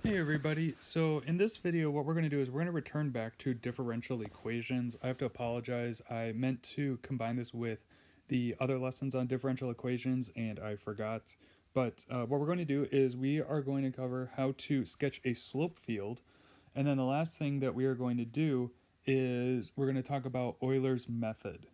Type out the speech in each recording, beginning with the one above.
Hey everybody, so in this video what we're going to do is we're going to return back to differential equations. I have to apologize, I meant to combine this with the other lessons on differential equations and I forgot. But what we're going to do is we are going to cover how to sketch a slope field, and then the last thing that we are going to do is we're going to talk about Euler's method.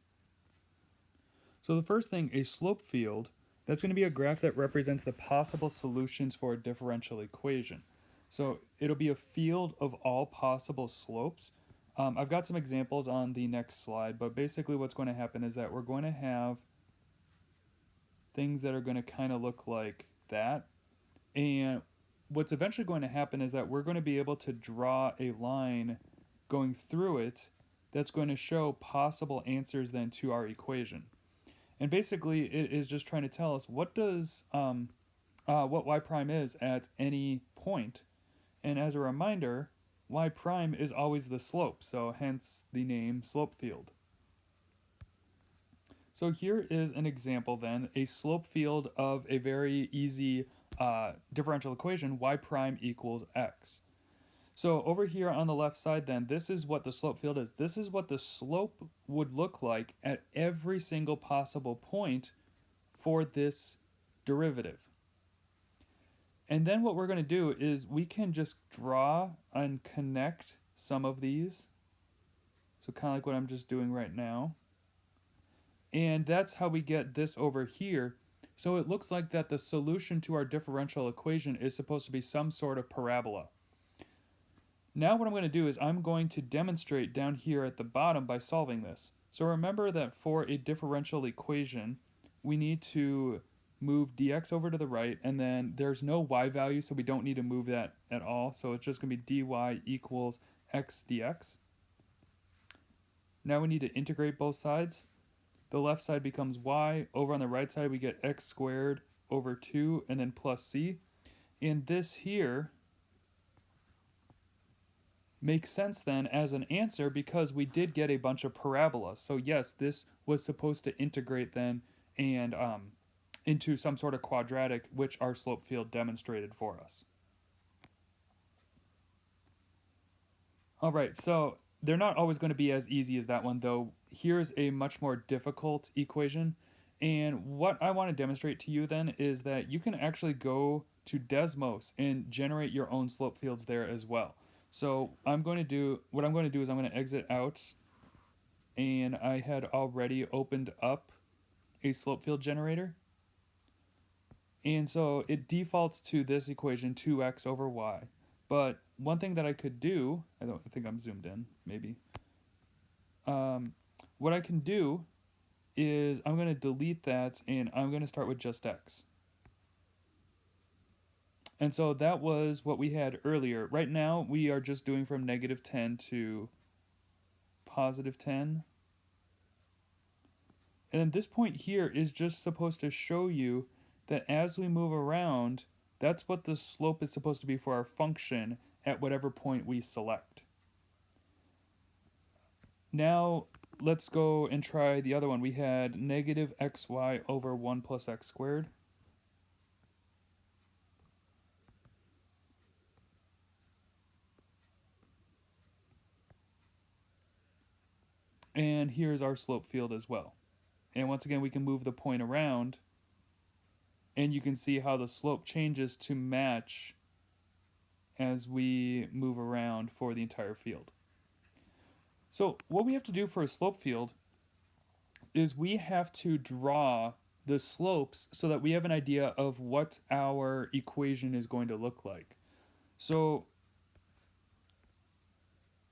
So the first thing, a slope field, that's going to be a graph that represents the possible solutions for a differential equation. So it'll be a field of all possible slopes. I've got some examples on the next slide, but basically what's going to happen is that we're going to have things that are going to kind of look like that. And what's eventually going to happen is that we're going to be able to draw a line going through it that's going to show possible answers then to our equation. And basically it is just trying to tell us what y prime is at any point. And as a reminder, y prime is always the slope, so hence the name slope field. So here is an example then, a slope field of a very easy differential equation, y prime equals x. So over here on the left side then, this is what the slope field is. This is what the slope would look like at every single possible point for this derivative. And then what we're going to do is we can just draw and connect some of these. So kind of like what I'm just doing right now. And that's how we get this over here. So it looks like that the solution to our differential equation is supposed to be some sort of parabola. Now what I'm going to do is I'm going to demonstrate down here at the bottom by solving this. So remember that for a differential equation, we need to move dx over to the right, and then there's no y value, so we don't need to move that at all. So it's just going to be dy equals x dx. Now we need to integrate both sides. The left side becomes y. Over on the right side, we get x squared over 2 and then plus c. And this here makes sense then as an answer because we did get a bunch of parabolas. So yes, this was supposed to integrate then and into some sort of quadratic, which our slope field demonstrated for us. All right, so they're not always going to be as easy as that one, though. Here's a much more difficult equation. And what I want to demonstrate to you then is that you can actually go to Desmos and generate your own slope fields there as well. So what I'm going to do is I'm going to exit out, and I had already opened up a slope field generator. And so it defaults to this equation, 2x over y. But one thing that I could do, I think I'm zoomed in, maybe. What I can do is I'm going to delete that and I'm going to start with just x. And so that was what we had earlier. Right now we are just doing from negative 10 to positive 10. And then this point here is just supposed to show you that as we move around, that's what the slope is supposed to be for our function at whatever point we select. Now let's go and try the other one. We had negative xy over 1 plus x squared. And here's our slope field as well. And once again, we can move the point around, and you can see how the slope changes to match as we move around for the entire field. So what we have to do for a slope field is we have to draw the slopes so that we have an idea of what our equation is going to look like. So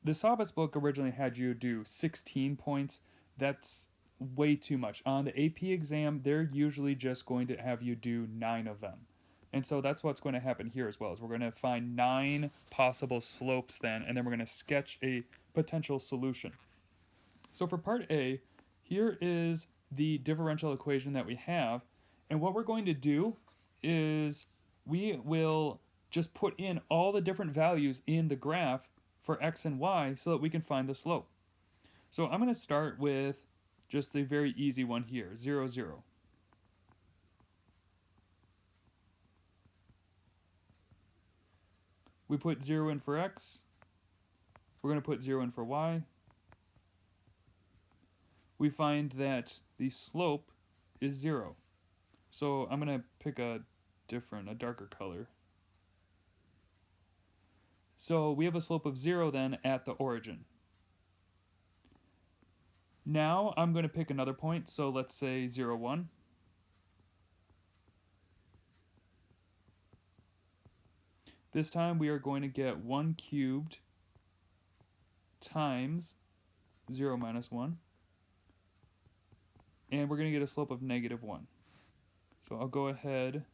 the Sabas book originally had you do 16 points. That's way too much. On the AP exam, they're usually just going to have you do 9 of them. And so that's what's going to happen here as well, is we're going to find 9 possible slopes then, and then we're going to sketch a potential solution. So for part A, here is the differential equation that we have, and what we're going to do is we will just put in all the different values in the graph for x and y so that we can find the slope. So I'm going to start with just the very easy one here, 0, 0. We put 0 in for x. We're going to put 0 in for y. We find that the slope is 0. So I'm going to pick a darker color. So we have a slope of 0 then at the origin. Now I'm going to pick another point, so let's say 0, 1. This time we are going to get 1 cubed times 0 minus 1. And we're going to get a slope of negative 1. So I'll go ahead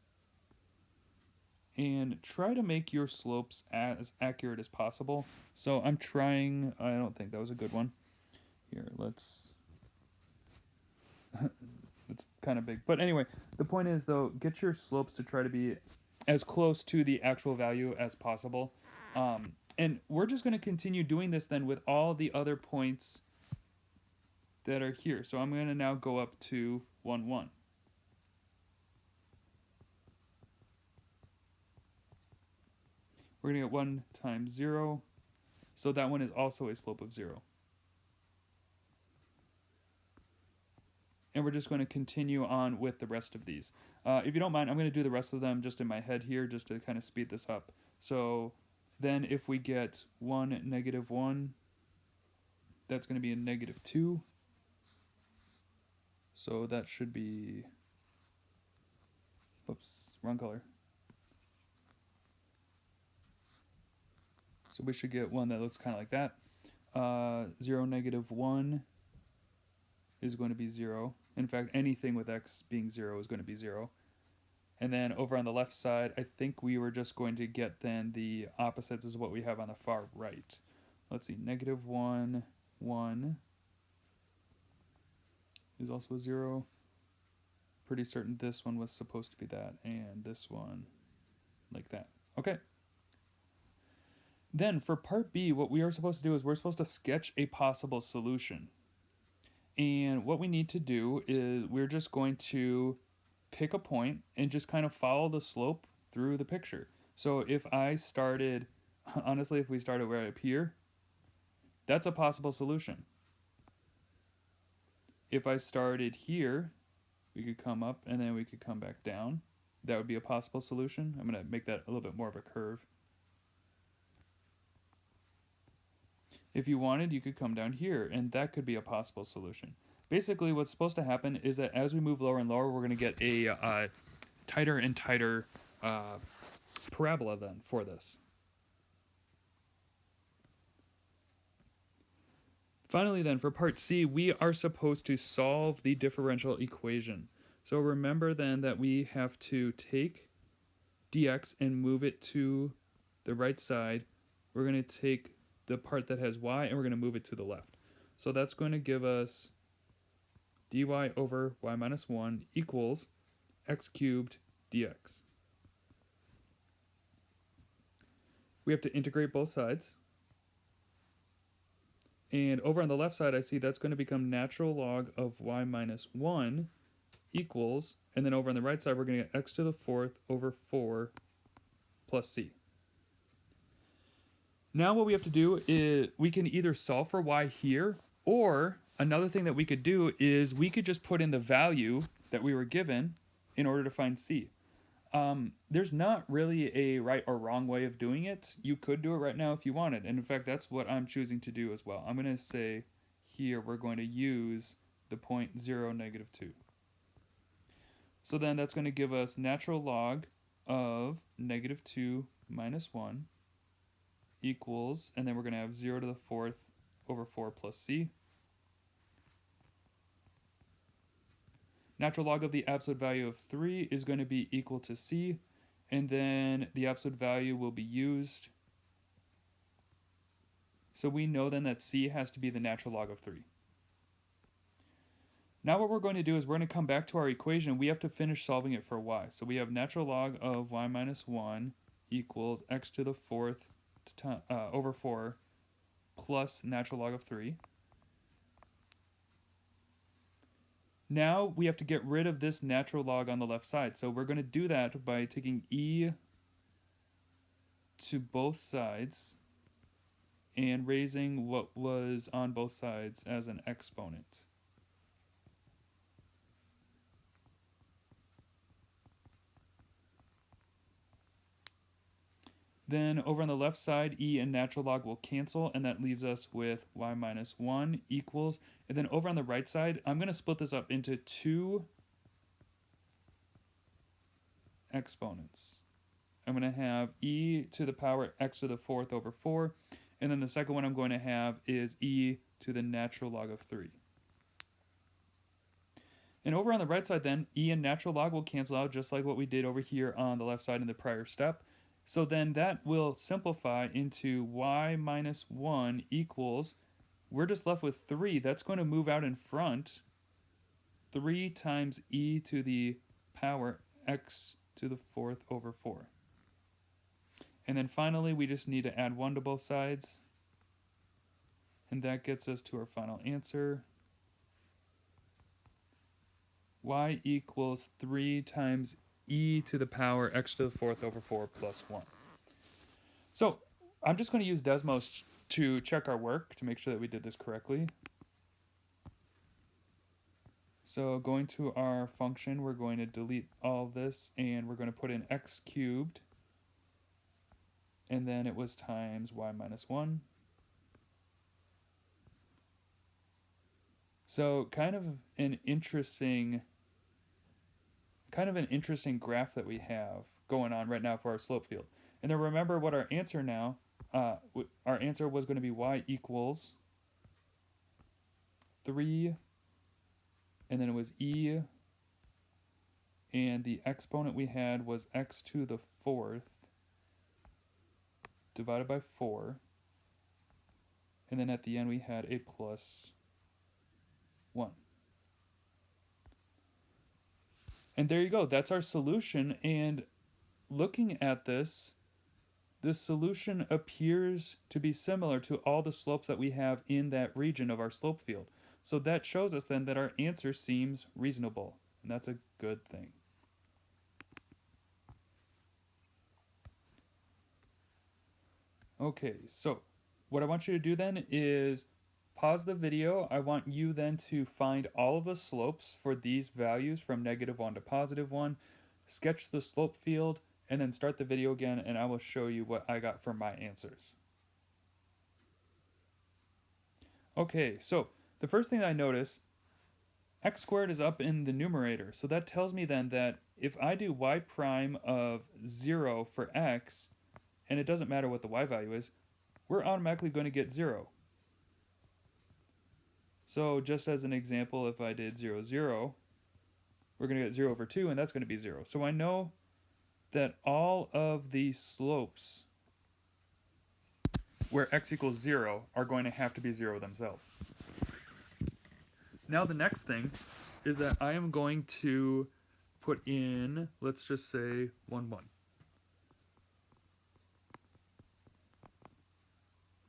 and try to make your slopes as accurate as possible. So I'm trying, I don't think that was a good one. Here, let's, it's kind of big. But anyway, the point is though, get your slopes to try to be as close to the actual value as possible. And we're just going to continue doing this then with all the other points that are here. So I'm going to now go up to 1, 1. We're going to get 1 times 0. So that one is also a slope of 0. And we're just going to continue on with the rest of these. If you don't mind, I'm going to do the rest of them just in my head here, just to kind of speed this up. So then if we get 1, negative 1, that's going to be a negative 2. So that should be, oops, wrong color. So we should get one that looks kind of like that. 0, negative 1 is going to be 0. In fact, anything with x being 0 is going to be 0. And then over on the left side, I think we were just going to get then the opposites is what we have on the far right. Let's see, negative 1, 1 is also a 0. Pretty certain this one was supposed to be that, and this one like that. Okay. Then for part B, what we are supposed to do is we're supposed to sketch a possible solution. And what we need to do is we're just going to pick a point and just kind of follow the slope through the picture. So if I started, honestly, if we started right up here, that's a possible solution. If I started here, we could come up and then we could come back down. That would be a possible solution. I'm going to make that a little bit more of a curve. If you wanted, you could come down here, and that could be a possible solution. Basically, what's supposed to happen is that as we move lower and lower, we're going to get a tighter and tighter parabola then for this. Finally then, for part C, we are supposed to solve the differential equation. So remember then that we have to take dx and move it to the right side. We're going to take the part that has y and we're going to move it to the left. So that's going to give us dy over y minus 1 equals x cubed dx. We have to integrate both sides. And over on the left side, I see that's going to become natural log of y minus 1 equals, and then over on the right side, we're going to get x to the 4th over 4 plus c. Now what we have to do is we can either solve for y here, or another thing that we could do is we could just put in the value that we were given in order to find c. There's not really a right or wrong way of doing it. You could do it right now if you wanted, and in fact that's what I'm choosing to do as well. I'm going to say here we're going to use the point 0, negative 2. So then that's going to give us natural log of negative 2 minus 1 equals, and then we're going to have 0 to the 4th over 4 plus c. Natural log of the absolute value of 3 is going to be equal to c, and then the absolute value will be used. So we know then that c has to be the natural log of 3. Now what we're going to do is we're going to come back to our equation. We have to finish solving it for y. So we have natural log of y minus 1 equals x to the 4th over 4 plus natural log of 3. Now we have to get rid of this natural log on the left side. So we're going to do that by taking e to both sides and raising what was on both sides as an exponent. Then over on the left side, e and natural log will cancel, and that leaves us with y minus 1 equals. And then over on the right side, I'm going to split this up into two exponents. I'm going to have e to the power x to the fourth over 4. And then the second one I'm going to have is e to the natural log of 3. And over on the right side then, e and natural log will cancel out just like what we did over here on the left side in the prior step. So then that will simplify into y minus 1 equals, we're just left with 3. That's going to move out in front. 3 times e to the power x to the fourth over 4. And then finally, we just need to add 1 to both sides. And that gets us to our final answer. Y equals 3 times e to the power x to the fourth over 4 plus 1. So I'm just going to use Desmos to check our work to make sure that we did this correctly. So going to our function, we're going to delete all of this, and we're going to put in x cubed, and then it was times y minus 1. So kind of an interesting graph that we have going on right now for our slope field. And then remember what our answer now, our answer was going to be y equals 3, and then it was e, and the exponent we had was x to the fourth divided by 4, and then at the end we had a plus 1. And there you go, that's our solution. And looking at this, the solution appears to be similar to all the slopes that we have in that region of our slope field. So that shows us then that our answer seems reasonable, and that's a good thing. Okay, so what I want you to do then is pause the video. I want you then to find all of the slopes for these values from -1 to +1, sketch the slope field, and then start the video again, and I will show you what I got for my answers. Okay, so the first thing I notice, x squared is up in the numerator, so that tells me then that if I do y prime of 0 for x, and it doesn't matter what the y value is, we're automatically going to get 0. So just as an example, if I did 0, 0, we're going to get 0 over 2, and that's going to be 0. So I know that all of the slopes where x equals 0 are going to have to be 0 themselves. Now the next thing is that I am going to put in, let's just say 1, 1.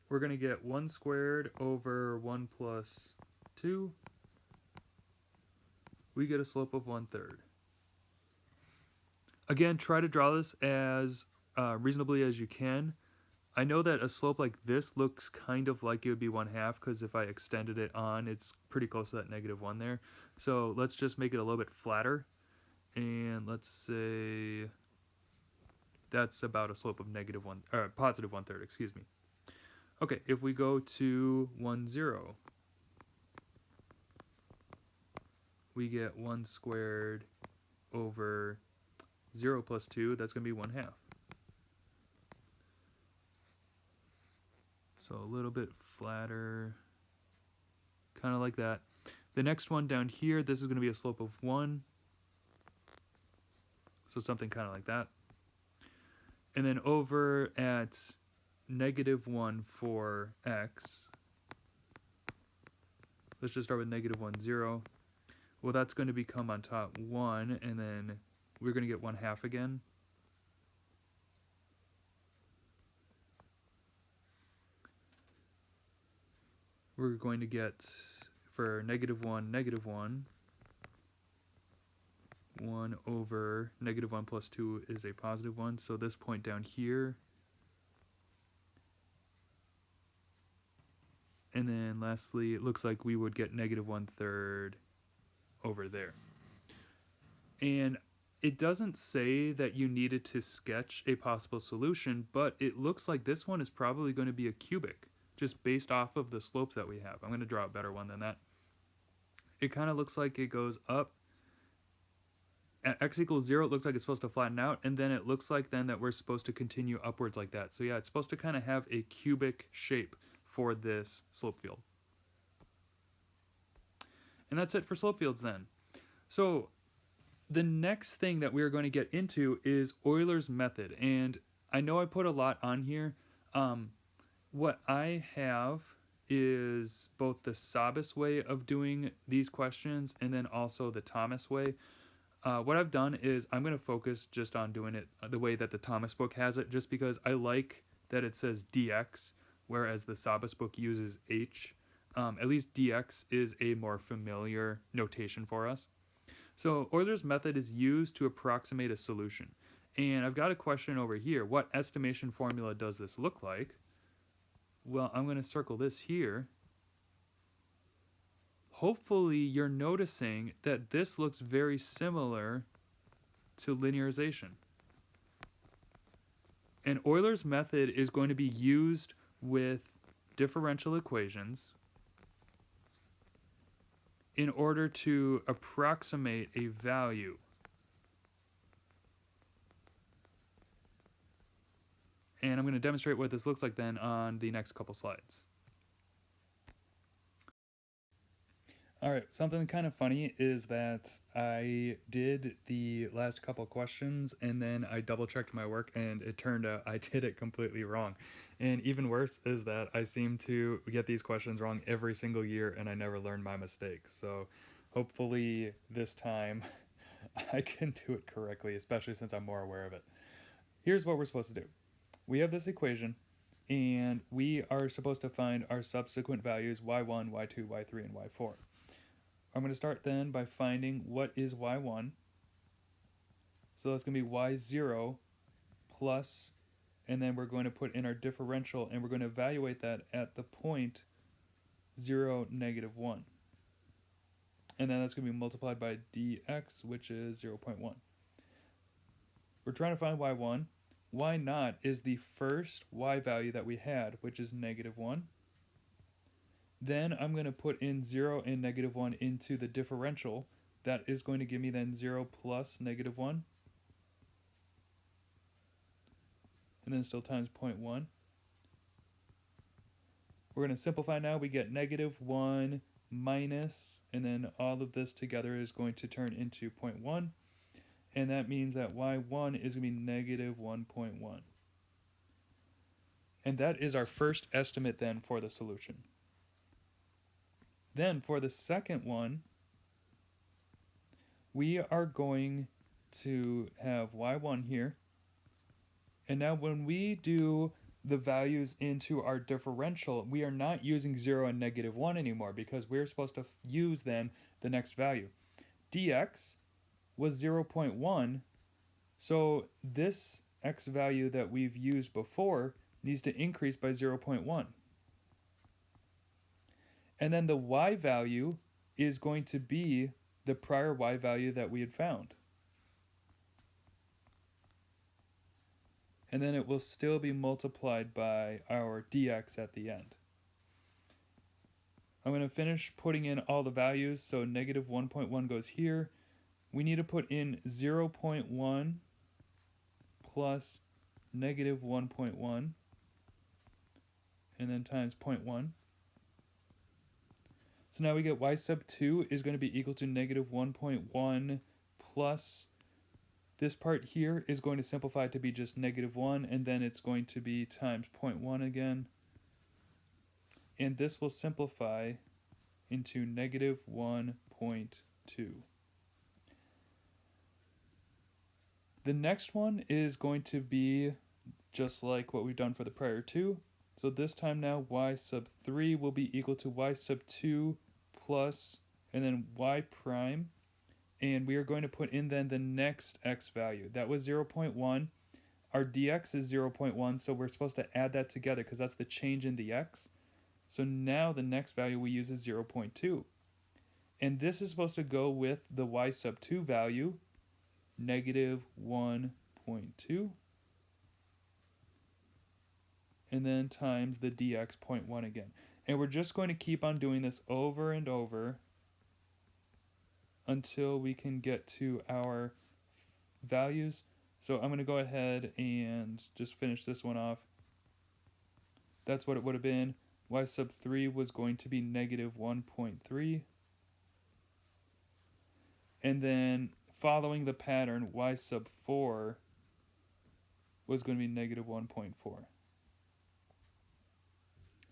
We're going to get 1 squared over 1 plus 2. We get a slope of 1/3. Again, try to draw this as reasonably as you can. I know that a slope like this looks kind of like it would be 1/2, because if I extended it on, it's pretty close to that -1 there. So let's just make it a little bit flatter, and let's say that's about a slope of -1 or positive 1/3, excuse me. Okay, if we go to 1, 0, we get 1 squared over 0 plus 2, that's going to be 1/2. So a little bit flatter, kind of like that. The next one down here, this is going to be a slope of 1. So something kind of like that. And then over at -1 for x, let's just start with -1, 0. Well, that's going to become on top 1, and then we're going to get 1/2 again. We're going to get, for -1, -1. 1 over -1 plus 2 is a positive 1. So this point down here And then lastly, it looks like we would get negative 1/3 over there. And it doesn't say that you needed to sketch a possible solution, but it looks like this one is probably going to be a cubic, just based off of the slopes that we have. I'm going to draw a better one than that. It kind of looks like it goes up. At x equals 0, it looks like it's supposed to flatten out, and then it looks like then that we're supposed to continue upwards like that. So yeah, it's supposed to kind of have a cubic shape for this slope field. And that's it for slope fields then. So the next thing that we're going to get into is Euler's method. And I know I put a lot on here. What I have is both the Sabas way of doing these questions and then also the Thomas way. What I've done is I'm going to focus just on doing it the way that the Thomas book has it, just because I like that it says dx, whereas the Sabas book uses h. At least dx is a more familiar notation for us. So Euler's method is used to approximate a solution. And I've got a question over here. What estimation formula does this look like? Well, I'm going to circle this here. Hopefully you're noticing that this looks very similar to linearization. And Euler's method is going to be used with differential equations in order to approximate a value. And I'm going to demonstrate what this looks like then on the next couple slides. All right, something kind of funny is that I did the last couple questions and then I double checked my work and it turned out I did it completely wrong. And even worse is that I seem to get these questions wrong every single year and I never learn my mistakes. So hopefully this time I can do it correctly, especially since I'm more aware of it. Here's what we're supposed to do. We have this equation and we are supposed to find our subsequent values y1, y2, y3, and y4. I'm going to start then by finding what is y1. So that's going to be y0 plus, and then we're going to put in our differential, and we're going to evaluate that at the point 0, negative 1. And then that's going to be multiplied by dx, which is 0.1. We're trying to find y1. Y0 is the first y value that we had, which is negative 1. Then I'm going to put in 0 and negative 1 into the differential. That is going to give me then 0 plus negative 1. And then still times 0.1. We're going to simplify now. We get negative 1 minus, and then all of this together is going to turn into 0.1. And that means that y1 is going to be negative 1.1. And that is our first estimate then for the solution. Then for the second one, we are going to have y1 here. And now when we do the values into our differential, we are not using 0 and negative 1 anymore because we're supposed to use then the next value. dx was 0.1, so this x value that we've used before needs to increase by 0.1. And then the y value is going to be the prior y value that we had found. And then it will still be multiplied by our dx at the end. I'm going to finish putting in all the values, so negative 1.1 goes here. We need to put in 0.1 plus negative 1.1, and then times 0.1. So now we get y sub 2 is going to be equal to negative 1.1 plus this part here is going to simplify to be just negative 1, and then it's going to be times 0.1 again. And this will simplify into negative 1.2. The next one is going to be just like what we've done for the prior two. So this time now y sub 3 will be equal to y sub 2 plus, and then y prime. And we are going to put in then the next x value. That was 0.1. Our dx is 0.1, so we're supposed to add that together because that's the change in the x. So now the next value we use is 0.2. And this is supposed to go with the y sub 2 value, negative 1.2. And then times the dx 0.1 again. And we're just going to keep on doing this over and over until we can get to our values. So I'm going to go ahead and just finish this one off. That's what it would have been. Y sub 3 was going to be negative 1.3. And then following the pattern, y sub 4 was going to be negative 1.4.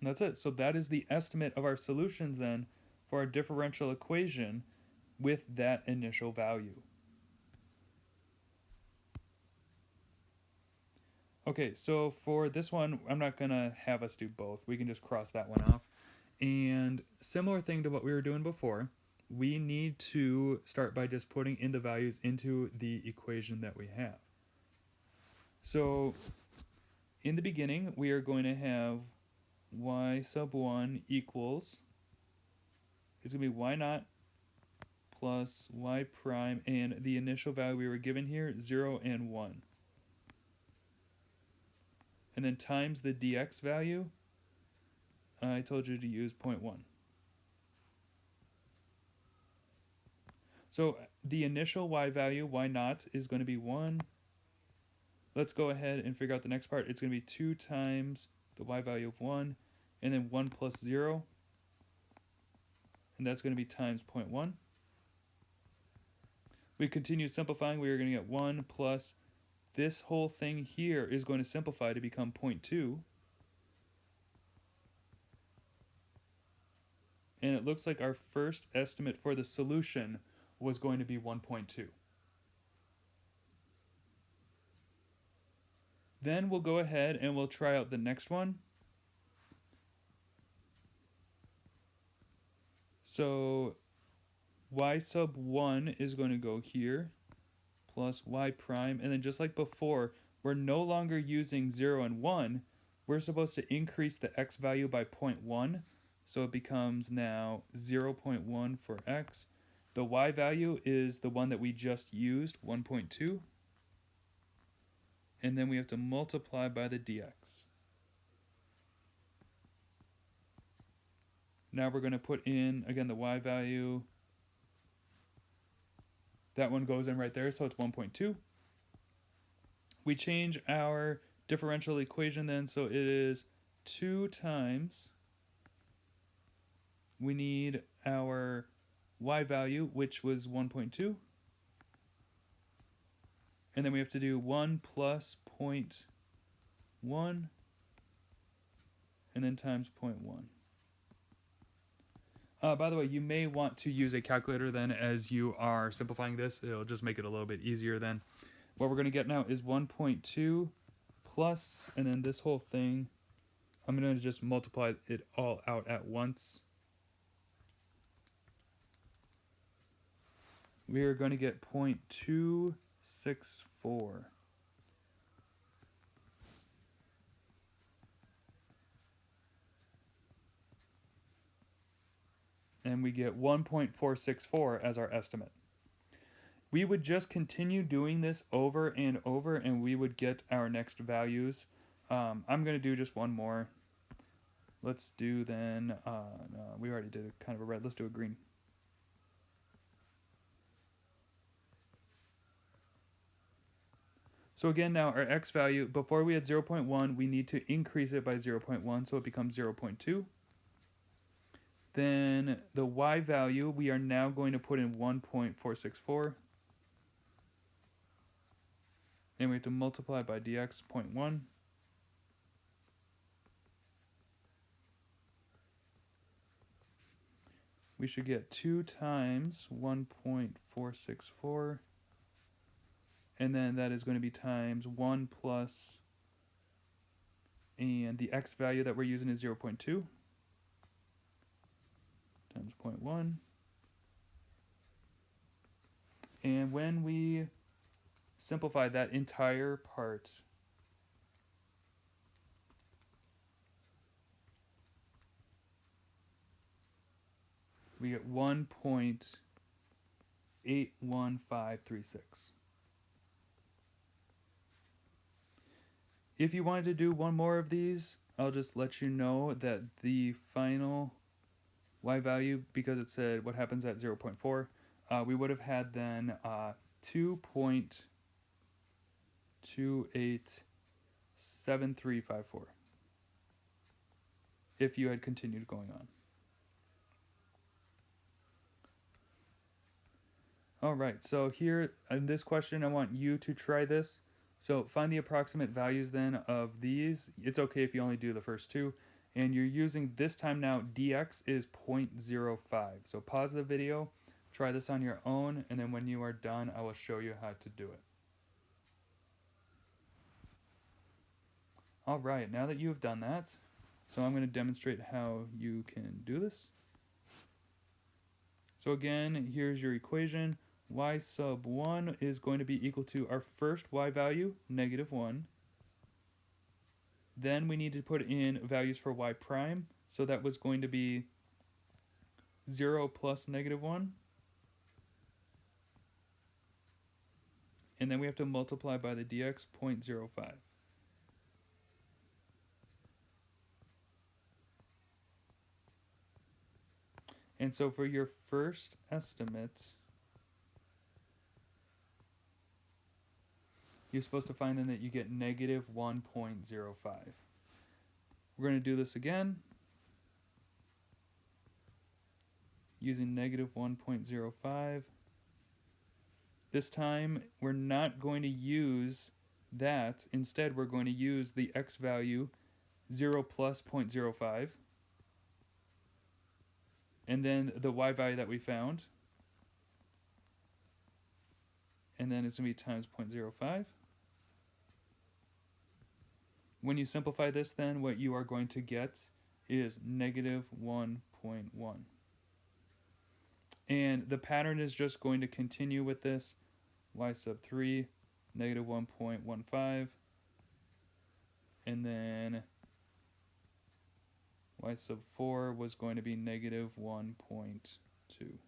And that's it. So that is the estimate of our solutions then for our differential equation with that initial value. Okay, so for this one, I'm not going to have us do both. We can just cross that one off. And similar thing to what we were doing before, we need to start by just putting in the values into the equation that we have. So in the beginning, we are going to have y sub 1 equals, it's going to be y naught plus y prime, and the initial value we were given here, 0 and 1. And then times the dx value, I told you to use 0.1. So the initial y value, y naught, is going to be 1. Let's go ahead and figure out the next part. It's going to be 2 times the y value of 1, and then 1 plus 0, and that's going to be times 0.1. We continue simplifying. We are going to get 1 plus this whole thing here is going to simplify to become 0.2. And it looks like our first estimate for the solution was going to be 1.2. Then we'll go ahead and we'll try out the next one. So y sub 1 is going to go here, plus y prime, and then just like before, we're no longer using 0 and 1. We're supposed to increase the x value by 0.1, so it becomes now 0.1 for x. The y value is the one that we just used, 1.2, and then we have to multiply by the dx. Now we're going to put in, again, the y value. That one goes in right there, so it's 1.2. We change our differential equation then, so it is 2 times, we need our y value, which was 1.2. And then we have to do 1 plus 0.1, and then times 0.1. By the way, you may want to use a calculator then as you are simplifying this. It'll just make it a little bit easier then. What we're going to get now is 1.2 plus, and then this whole thing, I'm going to just multiply it all out at once. We are going to get 0.264. And we get 1.464 as our estimate. We would just continue doing this over and over, and we would get our next values. I'm going to do just one more. Let's do then, no, we already did kind of a red. Let's do a green. So again, now our x value, before we had 0.1, we need to increase it by 0.1, so it becomes 0.2. Then the y value, we are now going to put in 1.464. And we have to multiply by dx 0.1. We should get 2 times 1.464. And then that is going to be times 1 plus, and the x value that we're using is 0.2. Times 0.1. And when we simplify that entire part, we get 1.81536. If you wanted to do one more of these, I'll just let you know that the final y value, because it said what happens at 0.4, we would have had then 2.287354 if you had continued going on. All right, so here in this question, I want you to try this. So find the approximate values then of these. It's okay if you only do the first two. And you're using, this time now, dx is 0.05. So pause the video, try this on your own, and then when you are done, I will show you how to do it. All right, now that you have done that, so I'm going to demonstrate how you can do this. So again, here's your equation. Y sub 1 is going to be equal to our first y value, -1. Then we need to put in values for y prime. So that was going to be 0 plus -1. And then we have to multiply by the dx, 0.05. And so for your first estimate, you're supposed to find then that you get -1.05. We're going to do this again using -1.05. This time we're not going to use that. Instead, we're going to use the x value 0 plus 0.05. And then the y value that we found. And then it's going to be times 0.05. When you simplify this, then what you are going to get is -1.1. And the pattern is just going to continue with this. Y sub 3, -1.15. And then y sub 4 was going to be -1.2.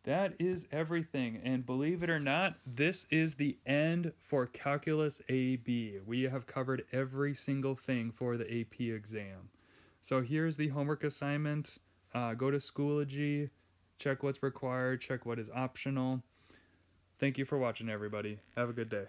That is everything, and believe it or not, this is the end for Calculus AB. We have covered every single thing for the AP exam. So here's the homework assignment. Go to Schoology, check what's required, check what is optional. Thank you for watching, everybody. Have a good day.